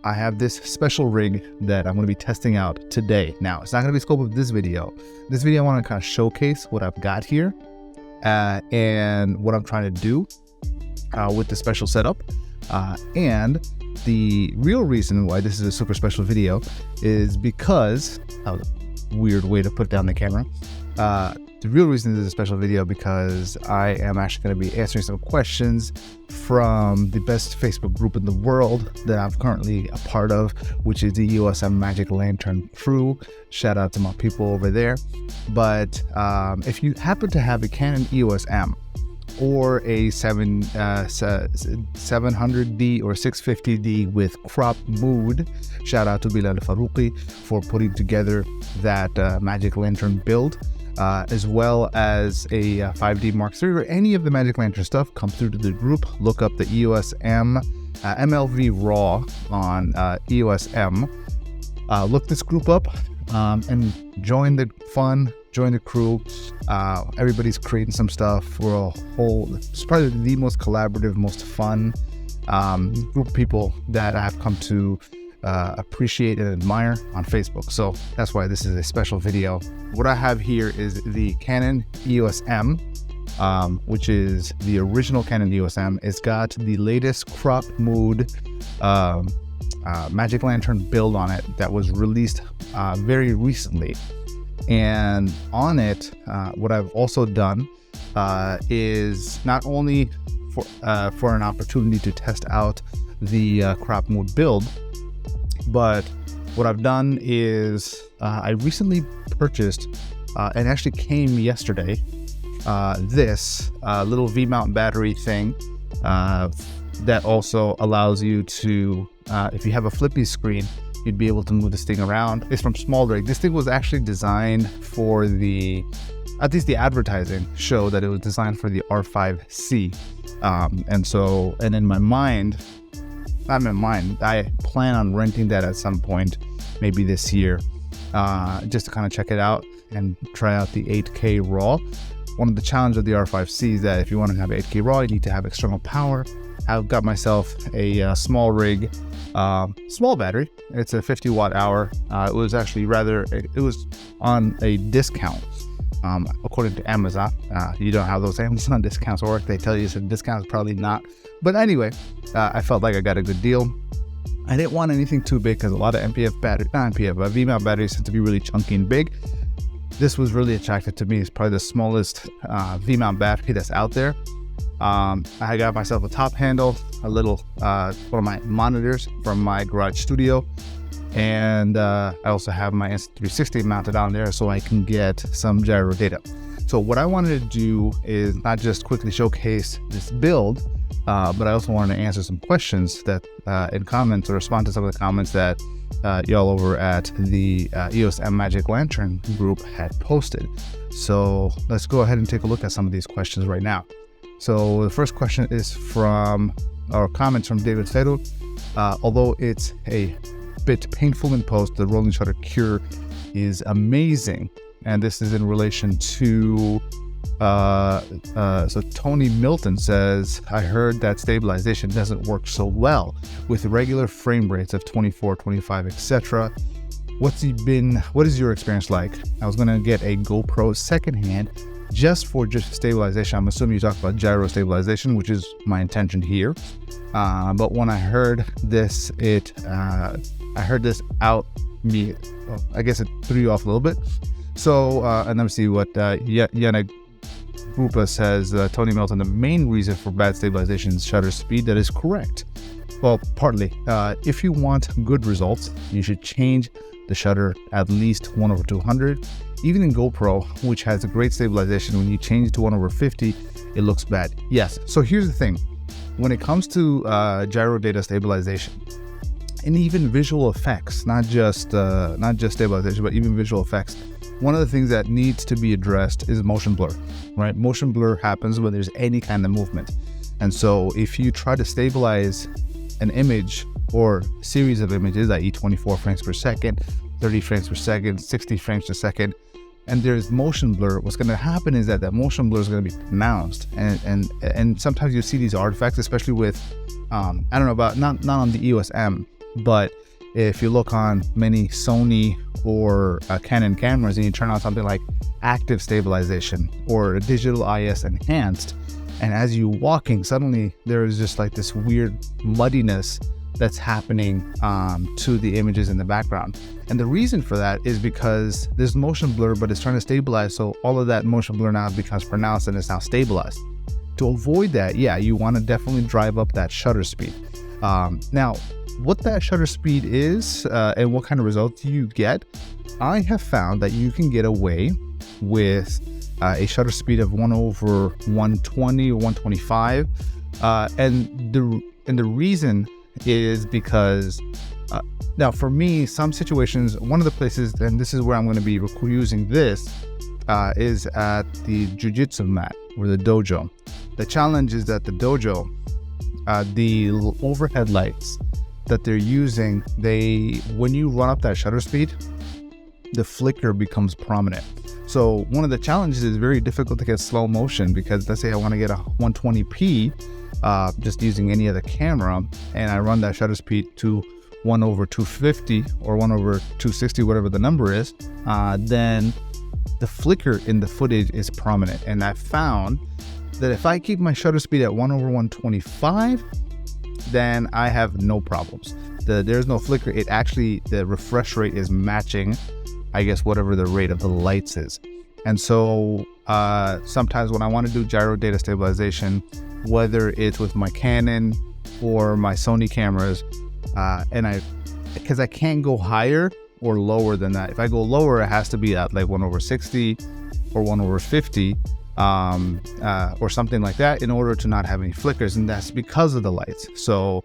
I have this special rig that I'm going to be testing out today. Now, it's not going to be the scope of this video. This video, I want to kind of showcase what I've got here and what I'm trying to do with the special setup. And the real reason why this is a super special video is because, that was a weird way to put down the camera. The real reason this is a special video because I am actually going to be answering some questions from the best Facebook group in the world that I'm currently a part of, which is the EOS Magic Lantern crew. Shout out to my people over there. But if you happen to have a Canon EOS M or a 700D or 650D with crop mode, shout out to Belal for putting together that Magic Lantern build. As well as a 5D Mark III or any of the Magic Lantern stuff, come through to the group, look up the EOS M MLV RAW on EOS M. Look this group up and join the fun, join the crew. Everybody's creating some stuff for a whole, it's probably the most collaborative, most fun group of people that I've come to appreciate and admire on Facebook. So that's why this is a special video. What I have here is the Canon EOS M, which is the original Canon EOS M. It's got the latest crop mode Magic Lantern build on it that was released very recently. And on it, what I've also done is not only for an opportunity to test out the crop mode build, but what I've done is I recently purchased and actually came yesterday this little V-mount battery thing that also allows you to, if you have a flippy screen, you'd be able to move this thing around. It's from Small Rig. This thing was actually designed for the, at least the advertising show that it was designed for the R5C. And in my mind, I plan on renting that at some point, maybe this year, just to kind of check it out and try out the 8K RAW. One of the challenges of the R5C is that if you want to have 8K RAW, you need to have external power. I've got myself a Small Rig, small battery. It's a 50 watt hour. It was actually it was on a discount. According to Amazon. You know how those Amazon discounts work. They tell you some discounts, probably not. But anyway, I felt like I got a good deal. I didn't want anything too big because a lot of V-mount batteries tend to be really chunky and big. This was really attractive to me. It's probably the smallest V-mount battery that's out there. I got myself a top handle, a little one of my monitors from my garage studio. And I also have my Insta360 mounted on there so I can get some gyro data. So what I wanted to do is not just quickly showcase this build, but I also wanted to answer some questions that in comments, or respond to some of the comments that y'all over at the EOS M Magic Lantern group had posted. So let's go ahead and take a look at some of these questions right now. So the first question is from, or comments from David Ferro. Although it's a bit painful in post, the rolling shutter cure is amazing. And this is in relation to so Tony Milton says, I heard that stabilization doesn't work so well with regular frame rates of 24, 25, etc. What is your experience like? I was gonna get a GoPro secondhand just stabilization. I'm assuming you talk about gyro stabilization, which is my intention here. But when I heard this, I heard this out me. Well, I guess it threw you off a little bit. So, and let me see what Yana Grupa says. Tony Milton, the main reason for bad stabilization is shutter speed. That is correct. Well, partly. If you want good results, you should change the shutter at least 1/200. Even in GoPro, which has a great stabilization, when you change it to 1/50, it looks bad. Yes. So here's the thing. When it comes to gyro data stabilization, and even visual effects, not just stabilization, but even visual effects, one of the things that needs to be addressed is motion blur, right? Motion blur happens when there's any kind of movement. And so if you try to stabilize an image or series of images, i.e. 24 frames per second, 30 frames per second, 60 frames per second, and there's motion blur, what's going to happen is that motion blur is going to be pronounced. And sometimes you see these artifacts, especially with, I don't know about, not on the EOS M, But if you look on many Sony or Canon cameras and you turn on something like active stabilization or digital IS enhanced, and as you walking, suddenly there is just like this weird muddiness that's happening to the images in the background. And the reason for that is because there's motion blur, but it's trying to stabilize, so all of that motion blur now becomes pronounced and it's now stabilized. To avoid that, yeah, you want to definitely drive up that shutter speed. Now, what that shutter speed is and what kind of results you get, I have found that you can get away with a shutter speed of 1/120 or 125, and the reason is because now for me, some situations, one of the places, and this is where I'm going to be using this, is at the jiu-jitsu mat or the dojo. The challenge is that the dojo, the overhead lights that they're using, when you run up that shutter speed, the flicker becomes prominent. So one of the challenges is very difficult to get slow motion, because let's say I want to get a 120p just using any other camera, and I run that shutter speed to 1/250 or 1/260, whatever the number is, then the flicker in the footage is prominent. And I found that if I keep my shutter speed at 1/125, then I have no problems. There's no flicker. It actually, the refresh rate is matching, I guess, whatever the rate of the lights is. And so sometimes when I want to do gyro data stabilization, whether it's with my Canon or my Sony cameras, because I can't go higher or lower than that. If I go lower, it has to be at like 1/60 or 1/50 or something like that in order to not have any flickers, and that's because of the lights. So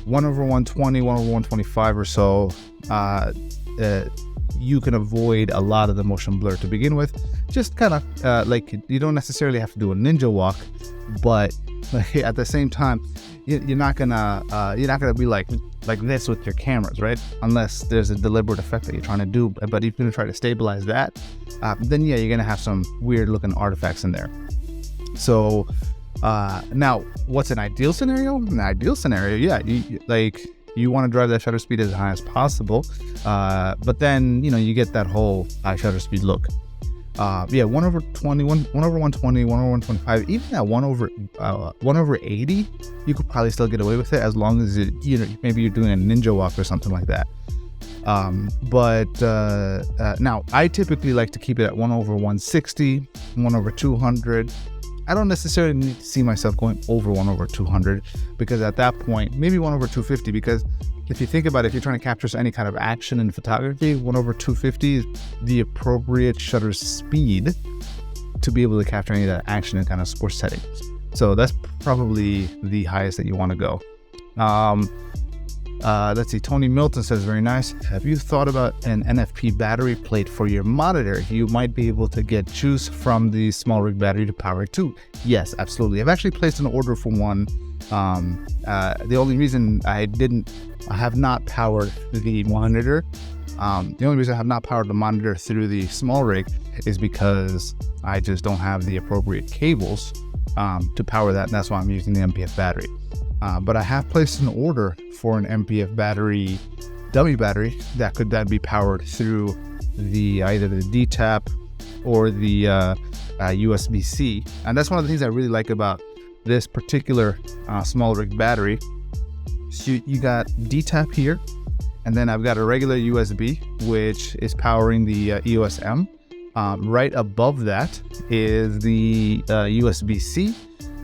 1/120, 1/125 or so, you can avoid a lot of the motion blur to begin with. Just kind of like, you don't necessarily have to do a ninja walk, but like, at the same time, you're not gonna be like this with your cameras, right? Unless there's a deliberate effect that you're trying to do. But if you're gonna try to stabilize that, then yeah, you're gonna have some weird looking artifacts in there. So now, what's an ideal scenario? An ideal scenario, yeah, you want to drive that shutter speed as high as possible, but then you get that whole high shutter speed look. 1/20, 1/120, 1/125, even at 1/80, you could probably still get away with it, as long as maybe you're doing a ninja walk or something like that. Now I typically like to keep it at 1/160, 1/200. I don't necessarily need to see myself going over 1/200, because at that point, maybe 1/250, because if you think about it, if you're trying to capture any kind of action in photography, 1/250 is the appropriate shutter speed to be able to capture any of that action in kind of sports settings. So that's probably the highest that you want to go. Let's see, Tony Milton says, very nice. Have you thought about an NFP battery plate for your monitor? You might be able to get juice from the small rig battery to power it too. Yes, absolutely. I've actually placed an order for one. The only reason I have not powered the monitor, through the small rig is because I just don't have the appropriate cables to power that, and that's why I'm using the MPF battery. But I have placed an order for an MPF battery, dummy battery, that could then be powered through either the DTAP or the USB-C. And that's one of the things I really like about this particular small rig battery. So you got DTAP here, and then I've got a regular USB, which is powering the EOS M. Right above that is the USB-C.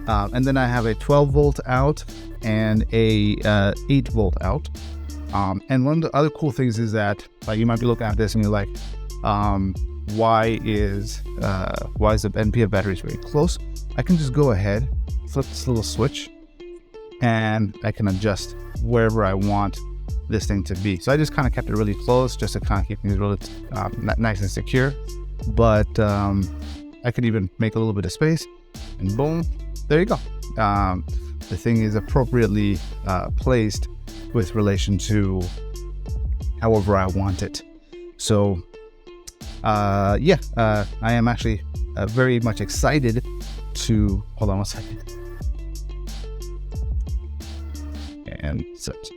And then I have a 12 volt out and a 8 volt out. And one of the other cool things is that, like, you might be looking at this and you're like, why is the NPF batteries very close? I can just go ahead, flip this little switch, and I can adjust wherever I want this thing to be. So I just kind of kept it really close, just to kind of keep things really nice and secure. But I could even make a little bit of space, and boom, there you go. The thing is appropriately placed with relation to however I want it. So I am actually very much excited to, hold on one second, and set.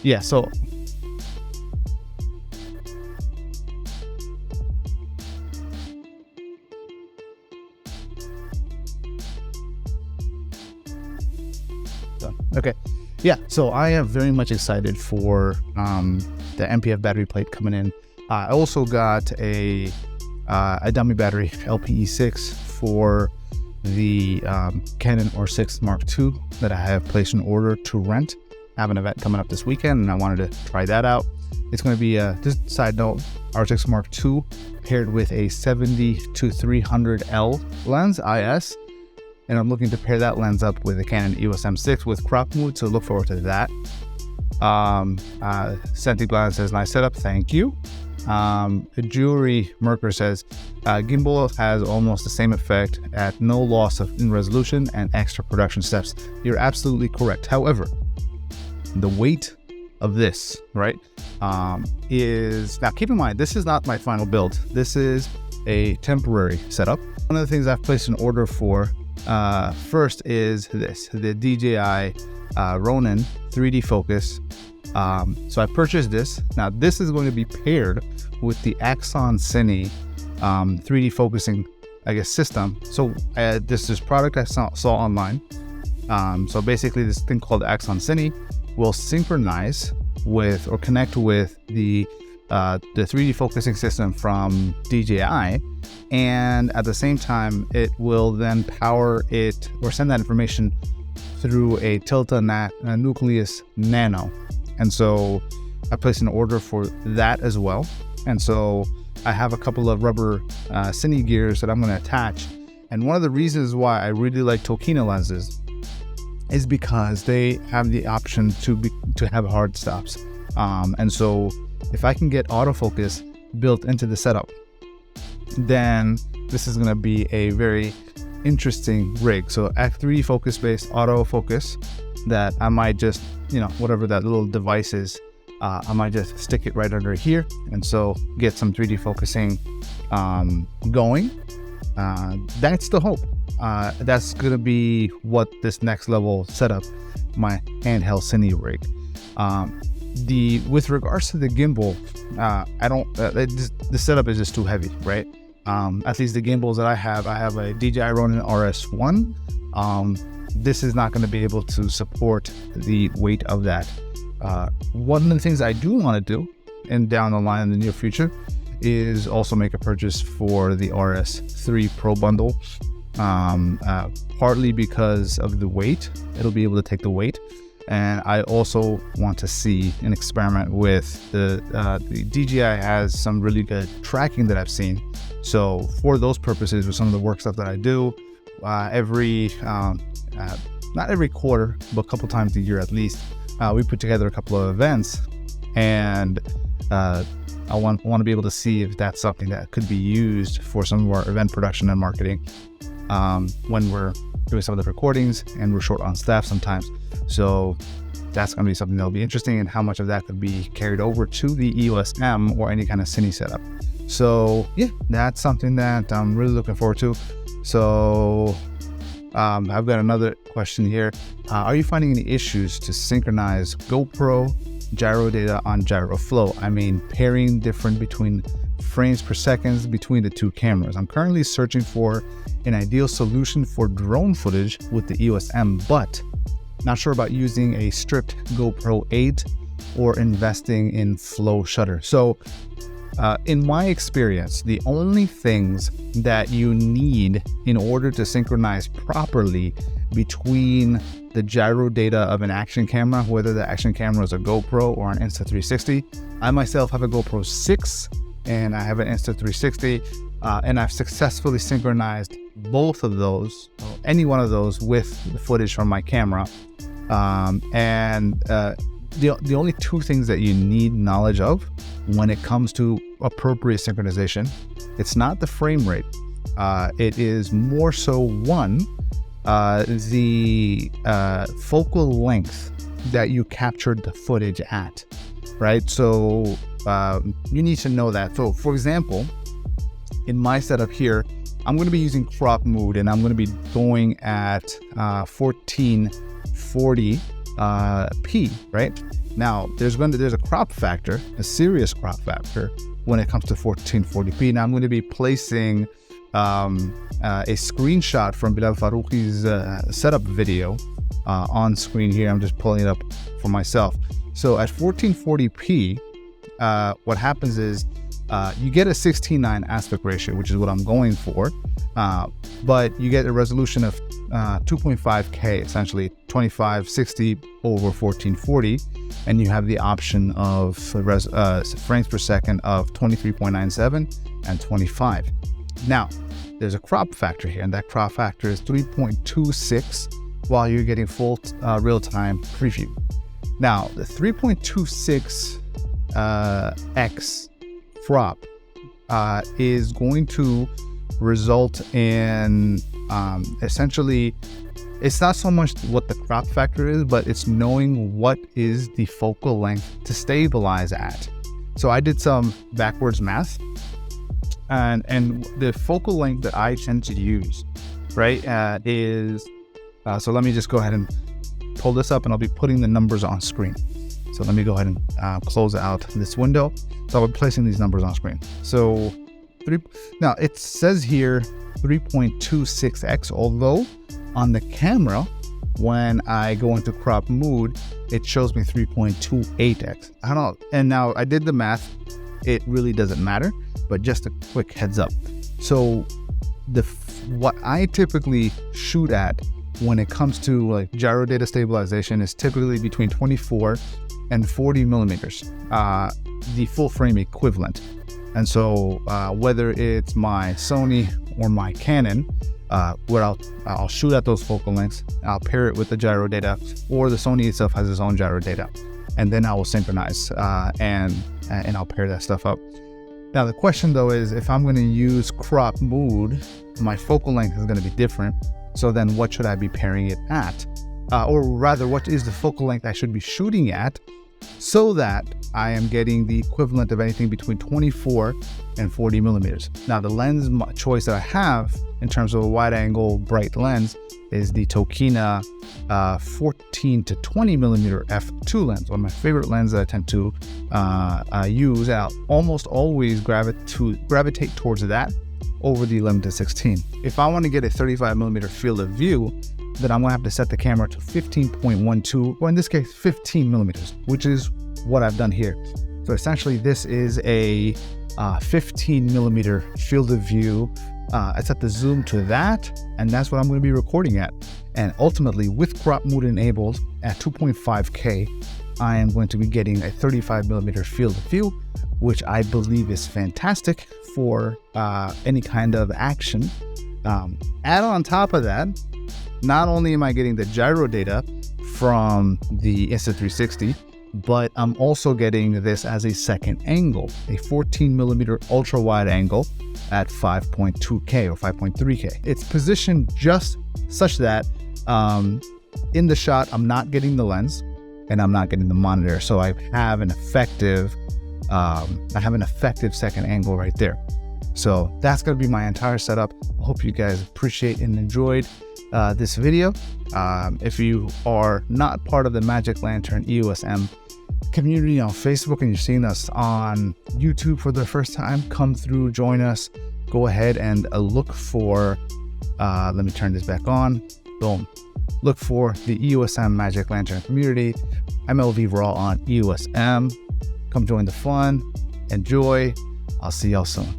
yeah, so okay, yeah, so I am very much excited for the MPF battery plate coming in. I also got a dummy battery, LPE6, for the Canon R6 Mark II that I have placed an order to rent. I have an event coming up this weekend and I wanted to try that out. It's going to be just side note, R6 Mark II paired with a 70-300L lens IS, and I'm looking to pair that lens up with a Canon EOS M6 with crop mode, so look forward to that. Senti Blind says, nice setup, thank you. Jewelry Merker says, gimbal has almost the same effect at no loss in resolution and extra production steps. You're absolutely correct. However, the weight of this, right, is, now keep in mind, this is not my final build. This is a temporary setup. One of the things I've placed an order for first is this, the DJI Ronin 3D focus. So I purchased this. Now this is going to be paired with the ANDYCINE 3D focusing, I guess, system. So this is product I saw online. So basically this thing called ANDYCINE will synchronize with or connect with the 3D focusing system from DJI, and at the same time it will then power it or send that information through a Tilta Nucleus Nano. And so I placed an order for that as well. And so I have a couple of rubber cine gears that I'm going to attach. And one of the reasons why I really like Tokina lenses is because they have the option to have hard stops. And so if I can get autofocus built into the setup, then this is going to be a very interesting rig. So F3D focus based autofocus that I might just, whatever that little device is, I might just stick it right under here and so get some 3D focusing going. That's the hope. That's going to be what this next level setup, my handheld cine rig. With regards to the gimbal, the setup is just too heavy, right? At least the gimbals that I have a DJI Ronin RS1. This is not going to be able to support the weight of that. One of the things I do want to do, and down the line in the near future, is also make a purchase for the RS3 Pro bundle. Partly because of the weight, it'll be able to take the weight. And I also want to see an experiment with the DJI has some really good tracking that I've seen. So for those purposes, with some of the work stuff that I do, not every quarter, but a couple times a year at least, we put together a couple of events, and I want to be able to see if that's something that could be used for some of our event production and marketing when we're doing some of the recordings and we're short on staff sometimes. So that's going to be something that'll be interesting, and how much of that could be carried over to the EOS M or any kind of cine setup. So yeah, that's something that I'm really looking forward to. So I've got another question here. Are you finding any issues to synchronize GoPro gyro data on gyro flow? I mean, pairing different between frames per second between the two cameras. I'm currently searching for an ideal solution for drone footage with the EOS M, but not sure about using a stripped GoPro 8 or investing in flow shutter. So in my experience, the only things that you need in order to synchronize properly between the gyro data of an action camera, whether the action camera is a GoPro or an Insta360. I myself have a GoPro 6 and I have an Insta360, and I've successfully synchronized both of those, any one of those, with the footage from my camera. The only two things that you need knowledge of when it comes to appropriate synchronization, it's not the frame rate. It is more so the focal length that you captured the footage at, right? So you need to know that. So for example, in my setup here, I'm going to be using crop mode, and I'm going to be going at 1440 p, right? Now there's a crop factor, a serious crop factor when it comes to 1440p. Now I'm going to be placing a screenshot from Belal Farouqi's setup video on screen here. I'm just pulling it up for myself. So at 1440p, what happens is you get a 16:9 aspect ratio, which is what I'm going for, but you get a resolution of 2.5K, essentially 2560 over 1440, and you have the option of frames per second of 23.97 and 25. Now, there's a crop factor here, and that crop factor is 3.26 while you're getting full real-time preview. Now, the 3.26 X crop is going to result in essentially, it's not so much what the crop factor is, but it's knowing what is the focal length to stabilize at. So I did some backwards math, and the focal length that I tend to use, right, is so let me just go ahead and pull this up, and I'll be putting the numbers on screen. So let me go ahead and close out this window. So I'll be placing these numbers on screen. So now it says here 3.26x, although on the camera, when I go into crop mode, it shows me 3.28x. I don't know. And now I did the math. It really doesn't matter, but just a quick heads up. So what I typically shoot at when it comes to like gyro data stabilization is typically between 24 and 40 millimeters, the full frame equivalent. And so whether it's my Sony or my Canon, where I'll shoot at those focal lengths, I'll pair it with the gyro data, or the Sony itself has its own gyro data, and then I will synchronize and I'll pair that stuff up. Now the question though is, if I'm going to use crop mode, my focal length is going to be different. So then what should I be pairing it at? Or rather, what is the focal length I should be shooting at, so that I am getting the equivalent of anything between 24 and 40 millimeters. Now the lens choice that I have in terms of a wide angle bright lens is the Tokina 14 to 20 millimeter f2 lens, one of my favorite lenses that I tend to use. I'll almost always gravitate towards that over the 11 to 16. If I want to get a 35 millimeter field of view, then I'm going to have to set the camera to 15.12, or in this case 15 millimeters, which is what I've done here. So essentially this is a 15 millimeter field of view. I set the zoom to that, and that's what I'm going to be recording at. And ultimately, with crop mode enabled at 2.5K, I am going to be getting a 35 millimeter field of view, which I believe is fantastic for any kind of action. Add on top of that, not only am I getting the gyro data from the Insta360, but I'm also getting this as a second angle, a 14 millimeter ultra wide angle at 5.2K or 5.3K. It's positioned just such that in the shot, I'm not getting the lens and I'm not getting the monitor. So I have an effective second angle right there. So that's going to be my entire setup. I hope you guys appreciate and enjoyed this video. If you are not part of the Magic Lantern EOS M community on Facebook and you're seeing us on YouTube for the first time, come through, join us. Go ahead and look for, let me turn this back on. Boom. Look for the EOS M Magic Lantern community, MLV Raw on EOS M. Come join the fun. Enjoy. I'll see y'all soon.